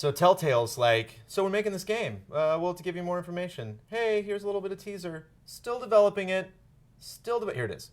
So Telltale's like, so we're making this game. Well, to give you more information. Hey, here's a little bit of teaser. Still developing it. Here it is.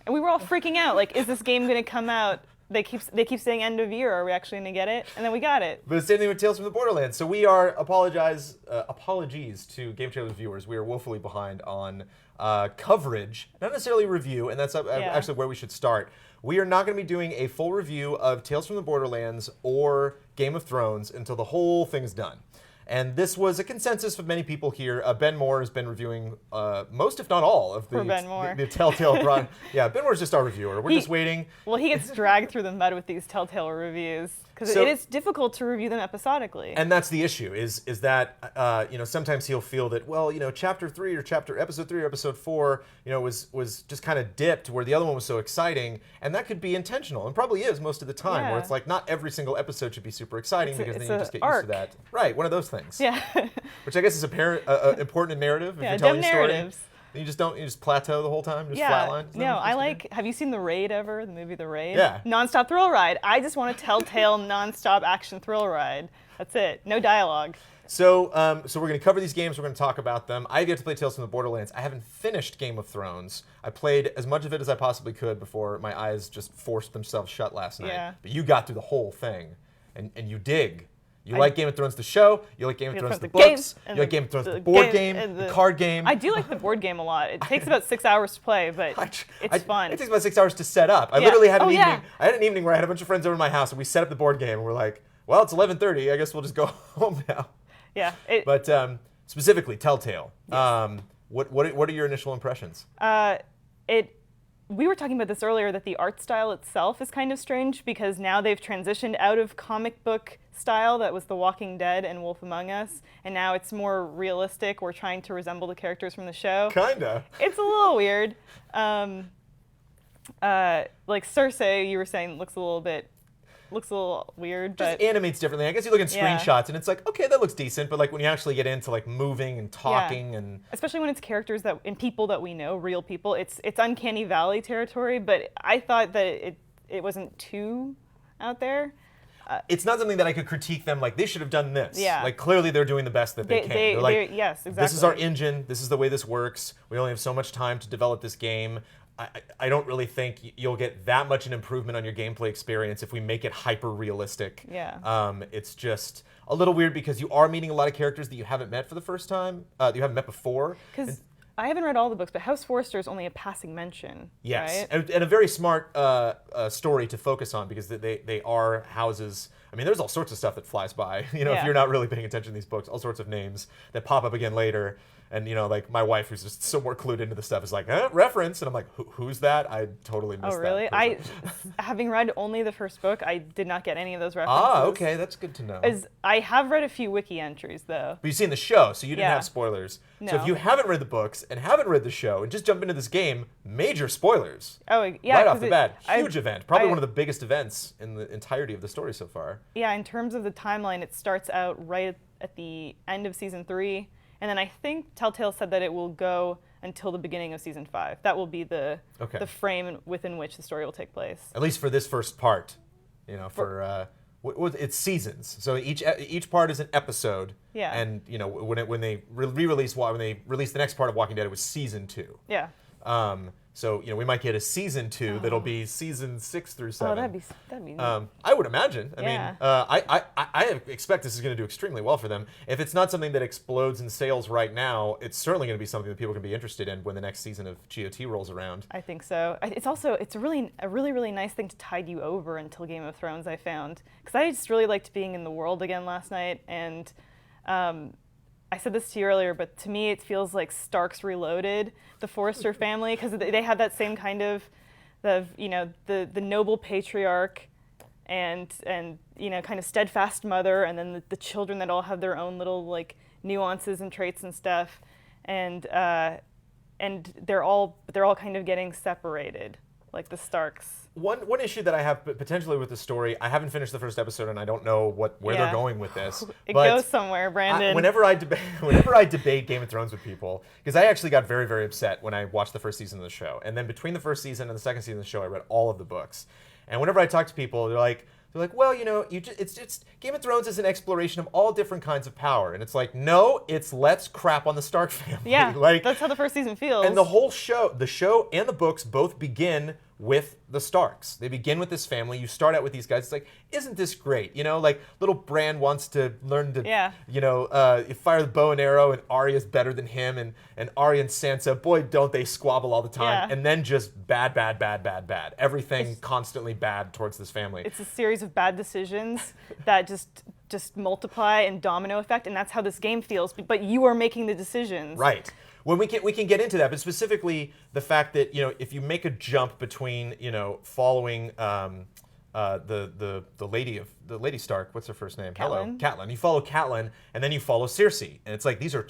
And we were all freaking out. Like, is this game going to come out? They keep saying end of year. Are we actually going to get it? And then we got it. But the same thing with Tales from the Borderlands. So we are apologies to GameTrailers viewers. We are woefully behind on coverage, not necessarily review, and that's actually where we should start. We are not going to be doing a full review of Tales from the Borderlands or Game of Thrones until the whole thing's done. And this was a consensus of many people here. Ben Moore has been reviewing most, if not all, of the Telltale broad. Yeah, Ben Moore's just our reviewer. We're just waiting. Well, he gets dragged through the mud with these Telltale reviews because it is difficult to review them episodically. And that's the issue. Is that sometimes he'll feel that chapter 3 or episode 3 or episode 4 was just kind of dipped where the other one was so exciting, and that could be intentional and probably is most of the time. Where it's like not every single episode should be super exciting because then you just get used to that. Right, one of those things. Yeah. Which I guess is important in narrative. If you're telling a story, you just plateau the whole time, just flatline. No, I like. Have you seen The Raid ever? The movie The Raid. Yeah. Nonstop thrill ride. I just want a Telltale nonstop action thrill ride. That's it. No dialogue. So we're going to cover these games. We're going to talk about them. I've yet to play Tales from the Borderlands. I haven't finished Game of Thrones. I played as much of it as I possibly could before my eyes just forced themselves shut last night. Yeah. But you got through the whole thing, and you dig. You like Game of Thrones the show, you like Game of Thrones the books, you like Game of Thrones the board game, the card game. I do like the board game a lot. It takes about 6 hours to play, but it's fun. It takes about 6 hours to set up. I literally had an evening. I had an evening where I had a bunch of friends over to my house and we set up the board game and we're like, well, it's 11:30. I guess we'll just go home now. Yeah. But specifically, Telltale. Yes. What are your initial impressions? We were talking about this earlier, that the art style itself is kind of strange because now they've transitioned out of comic book style that was The Walking Dead and Wolf Among Us, and now it's more realistic. We're trying to resemble the characters from the show. Kinda. It's a little weird. Like Cersei, you were saying, looks a little weird, but just animates differently. I guess you look at screenshots and it's like, okay, that looks decent, but like when you actually get into like moving and talking and especially when it's characters and people that we know, real people, it's Uncanny Valley territory. But I thought that it wasn't too out there. It's not something that I could critique them like they should have done this. Yeah. Like clearly they're doing the best that they can. They're like, yes, exactly. This is our engine. This is the way this works. We only have so much time to develop this game. I don't really think you'll get that much an improvement on your gameplay experience if we make it hyper realistic. Yeah. It's just a little weird because you are meeting a lot of characters that you haven't met for the first time. That you haven't met before. Because I haven't read all the books, but House Forrester is only a passing mention. Yes, right? and a very smart story to focus on because they are houses. I mean, there's all sorts of stuff that flies by. If you're not really paying attention to these books, all sorts of names that pop up again later. And like my wife, who's just so more clued into the stuff, is like, reference, and I'm like, who's that? I totally missed that. Oh, really? Having read only the first book, I did not get any of those references. Ah, okay, that's good to know. I have read a few wiki entries though. But you've seen the show, so you didn't have spoilers. No. So if you haven't read the books and haven't read the show and just jump into this game, major spoilers. Oh, yeah. Right off the bat, huge event. Probably one of the biggest events in the entirety of the story so far. Yeah, in terms of the timeline, it starts out right at the end of season 3. And then I think Telltale said that it will go until the beginning of season 5. That will be the frame within which the story will take place. At least for this first part, it's seasons. So each part is an episode. Yeah. And when they release the next part of Walking Dead, it was season 2. Yeah. So we might get a season 2 that'll be season 6 through 7. Oh, that'd be neat. I would imagine. I Yeah. mean, I expect this is going to do extremely well for them. If it's not something that explodes in sales right now, it's certainly going to be something that people can be interested in when the next season of GOT rolls around. I think so. It's a really nice thing to tide you over until Game of Thrones. I found because I just really liked being in the world again last night, and I said this to you earlier, but to me it feels like Starks Reloaded, the Forrester family, because they have that same kind of the noble patriarch and kind of steadfast mother, and then the children that all have their own little like nuances and traits and stuff, and they're all kind of getting separated, like the Starks. One issue that I have potentially with the story, I haven't finished the first episode and I don't know where they're going with this. It goes somewhere, Brandon. Whenever I debate Game of Thrones with people, because I actually got very, very upset when I watched the first season of the show. And then between the first season and the second season of the show, I read all of the books. And whenever I talk to people, they're like, they're like, well, it's just Game of Thrones is an exploration of all different kinds of power, and it's like, no, it's let's crap on the Stark family. Yeah, like, that's how the first season feels. and the show and the books both begin with the Starks. They begin with this family. You start out with these guys. It's like, isn't this great? Like little Bran wants to learn to, fire the bow and arrow, and Arya's better than him, and Arya and Sansa, boy, don't they squabble all the time. Yeah. And then just bad. Everything constantly bad towards this family. It's a series of bad decisions that just multiply and domino effect, and that's how this game feels. But you are making the decisions. Right. When we can get into that, but specifically the fact that if you make a jump between following the lady Stark, what's her first name? Catelyn. Catelyn. You follow Catelyn, and then you follow Cersei, and it's like these are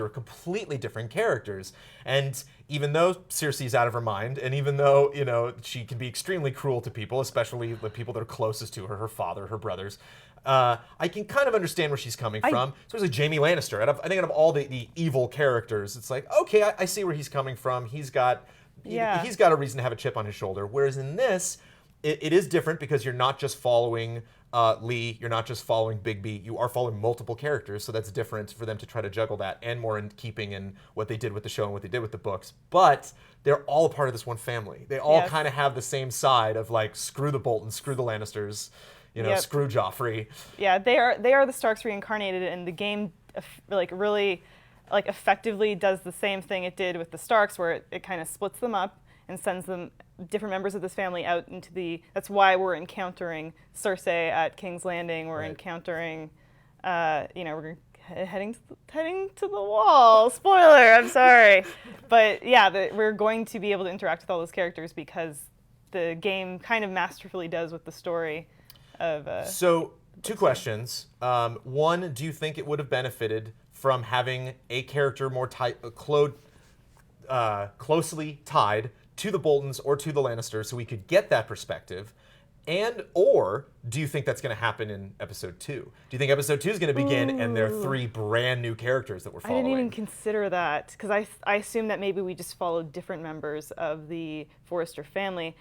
completely different characters. And even though Cersei's out of her mind, and even though she can be extremely cruel to people, especially the people that are closest to her, her father, her brothers. I can kind of understand where she's coming from. Especially Jaime Lannister. I think out of all the evil characters, it's like, okay, I see where he's coming from. He's got a reason to have a chip on his shoulder. Whereas in this, it is different because you're not just following Lee, you're not just following Bigby, you are following multiple characters, so that's different for them to try to juggle that, and more in keeping in what they did with the show and what they did with the books. But they're all a part of this one family. They all kind of have the same side of like, screw the Boltons, screw the Lannisters, screw Joffrey. Yeah, they are the Starks reincarnated, and the game really effectively does the same thing it did with the Starks, where it kind of splits them up and sends them different members of this family out into that's why we're encountering Cersei at King's Landing. We're encountering, we're heading to the wall. Spoiler, I'm sorry. But yeah, we're going to be able to interact with all those characters because the game kind of masterfully does with the story of... So, two questions. One, do you think it would have benefited from having a character more closely tied to the Boltons or to the Lannisters so we could get that perspective? Or do you think that's going to happen in episode 2? Do you think episode 2 is going to begin and there are 3 brand new characters that we're following? I didn't even consider that because I assumed that maybe we just followed different members of the Forrester family.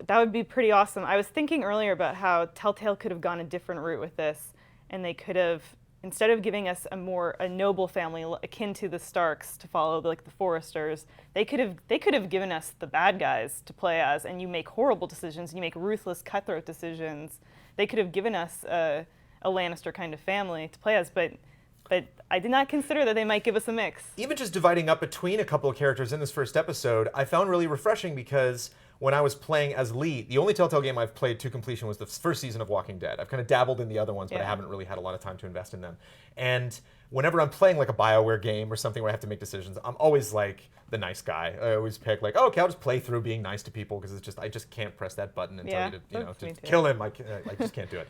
That would be pretty awesome. I was thinking earlier about how Telltale could have gone a different route with this, and they could have, instead of giving us a noble family akin to the Starks to follow, like the Forresters, they could have given us the bad guys to play as, and you make horrible decisions, and you make ruthless, cutthroat decisions. They could have given us a Lannister kind of family to play as, but I did not consider that they might give us a mix. Even just dividing up between a couple of characters in this first episode, I found really refreshing because when I was playing as Lee, the only Telltale game I've played to completion was the first season of Walking Dead. I've kind of dabbled in the other ones, but I haven't really had a lot of time to invest in them. And whenever I'm playing like a BioWare game or something where I have to make decisions, I'm always like the nice guy. I always pick like, oh, okay, I'll just play through being nice to people because I just can't press that button and tell you to kill him. I just can't do it.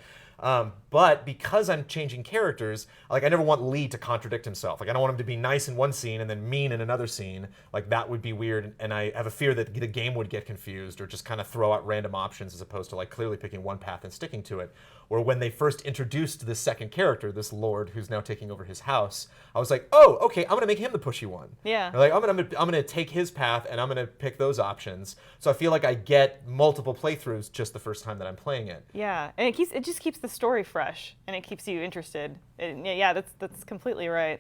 But because I'm changing characters, like I never want Lee to contradict himself. Like I don't want him to be nice in one scene and then mean in another scene. Like that would be weird, and I have a fear that the game would get confused or just kind of throw out random options as opposed to like clearly picking one path and sticking to it. Or when they first introduced this second character, this lord who's now taking over his house, I was like, oh, okay, I'm gonna make him the pushy one. Yeah. Like I'm gonna take his path and I'm gonna pick those options. So I feel like I get multiple playthroughs just the first time that I'm playing it. Yeah, and it just keeps the story fresh and it keeps you interested. That's completely right.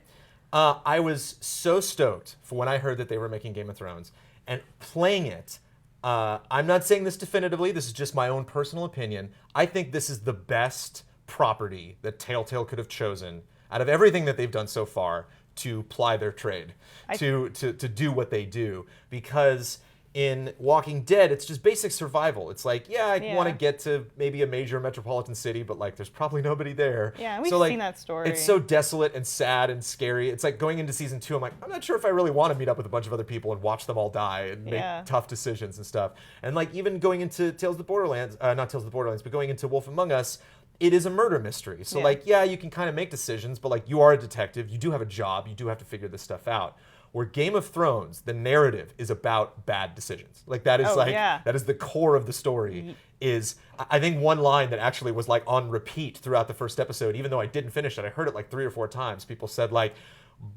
I was so stoked for when I heard that they were making Game of Thrones and playing it. I'm not saying this definitively. This is just my own personal opinion. I think this is the best property that Telltale could have chosen out of everything that they've done so far to ply their trade, to do what they do. Because in Walking Dead, it's just basic survival. It's like, I want to get to maybe a major metropolitan city, but like there's probably nobody there. Yeah, we've seen that story. It's so desolate and sad and scary. It's like going into season 2, I'm like, I'm not sure if I really want to meet up with a bunch of other people and watch them all die and make tough decisions and stuff. And like even going into Tales of the Borderlands, not Tales of the Borderlands, but going into Wolf Among Us, it is a murder mystery. So like, you can kind of make decisions, but like you are a detective, you do have a job, you do have to figure this stuff out. Where Game of Thrones, the narrative is about bad decisions. Like that is that is the core of the story. Is I think one line that actually was like on repeat throughout the first episode, even though I didn't finish it, I heard it like 3 or 4 times. People said like,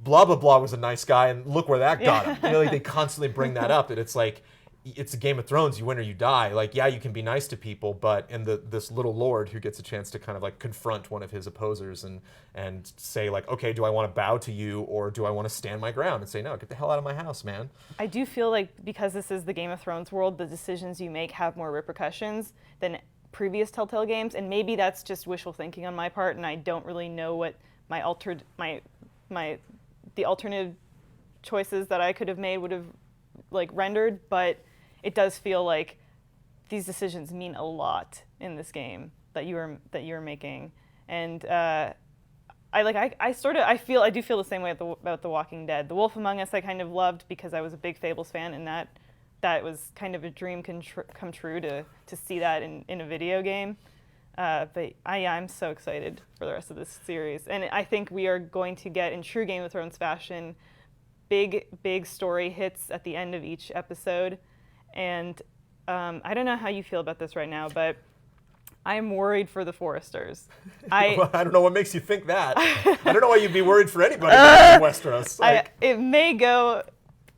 blah blah blah was a nice guy, and look where that got him. Like they constantly bring that up, and it's like it's a Game of Thrones, you win or you die. Like, yeah, you can be nice to people, but this little lord who gets a chance to kind of like confront one of his opposers and say like, okay, do I want to bow to you or do I want to stand my ground and say, no, get the hell out of my house, man. I do feel like because this is the Game of Thrones world, the decisions you make have more repercussions than previous Telltale games, and maybe that's just wishful thinking on my part, and I don't really know what the alternative choices that I could have made would have like rendered, but it does feel like these decisions mean a lot in this game that you are making, and I do feel the same way about The Walking Dead. The Wolf Among Us I kind of loved because I was a big Fables fan, and that was kind of a dream come true to see that in a video game. But I'm so excited for the rest of this series, and I think we are going to get, in true Game of Thrones fashion, big story hits at the end of each episode. And I don't know how you feel about this right now, but I am worried for the Foresters. I don't know what makes you think that. I don't know why you'd be worried for anybody in Westeros. Like, it may go.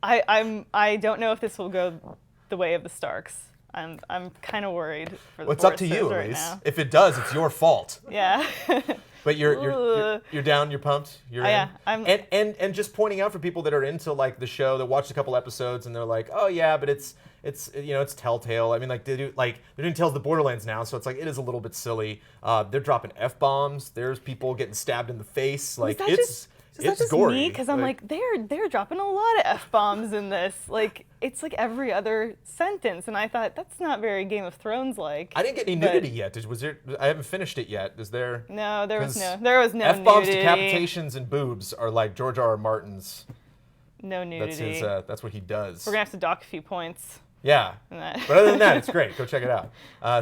I don't know if this will go the way of the Starks. I'm kind of worried for the Well, it's up to Foresters you, right Elise. now. If it does, it's your fault. Yeah. But you're down, you're pumped, you're in. Yeah, and just pointing out for people that are into like the show that watched a couple episodes and they're like, oh yeah, but it's Telltale. I mean, like they're doing Tales of the Borderlands now, so it's like it is a little bit silly. They're dropping F-bombs. There's people getting stabbed in the face. Like it's just gory. me? Because I'm like they're dropping a lot of F-bombs in this. Like it's like every other sentence, and I thought that's not very Game of Thrones like. I didn't get any nudity yet. Was there? I haven't finished it yet. Is there? No, there was no F-bombs, nudity. decapitations, and boobs are like George R. R. Martin's. No nudity. That's what he does. We're gonna have to dock a few points. Yeah, but other than that, it's great. Go check it out.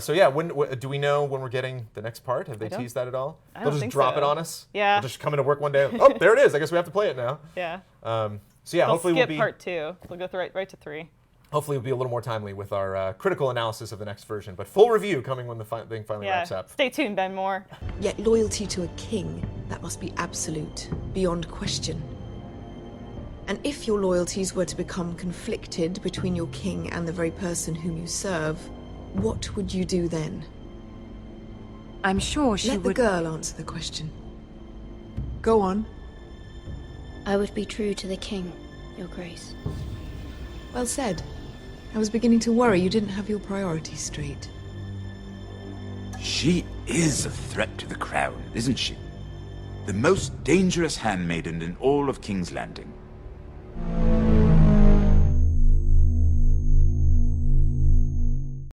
So yeah, do we know when we're getting the next part? Have they teased that at all? I don't They'll just think drop so. it on us? Yeah. We'll just come into work one day. Oh, there it is. I guess we have to play it now. Yeah. So yeah, They'll hopefully skip we'll be part 2. We'll go right to 3. hopefully we'll be a little more timely with our critical analysis of the next version. But full review coming when the thing finally wraps up. Stay tuned, Ben Moore. Yet loyalty to a king, that must be absolute, beyond question. And if your loyalties were to become conflicted between your king and the very person whom you serve, what would you do then? I'm sure she Let would... the girl answer the question. Go on. I would be true to the king, Your Grace. Well said. I was beginning to worry you didn't have your priorities straight. She is a threat to the crown, isn't she? The most dangerous handmaiden in all of King's Landing.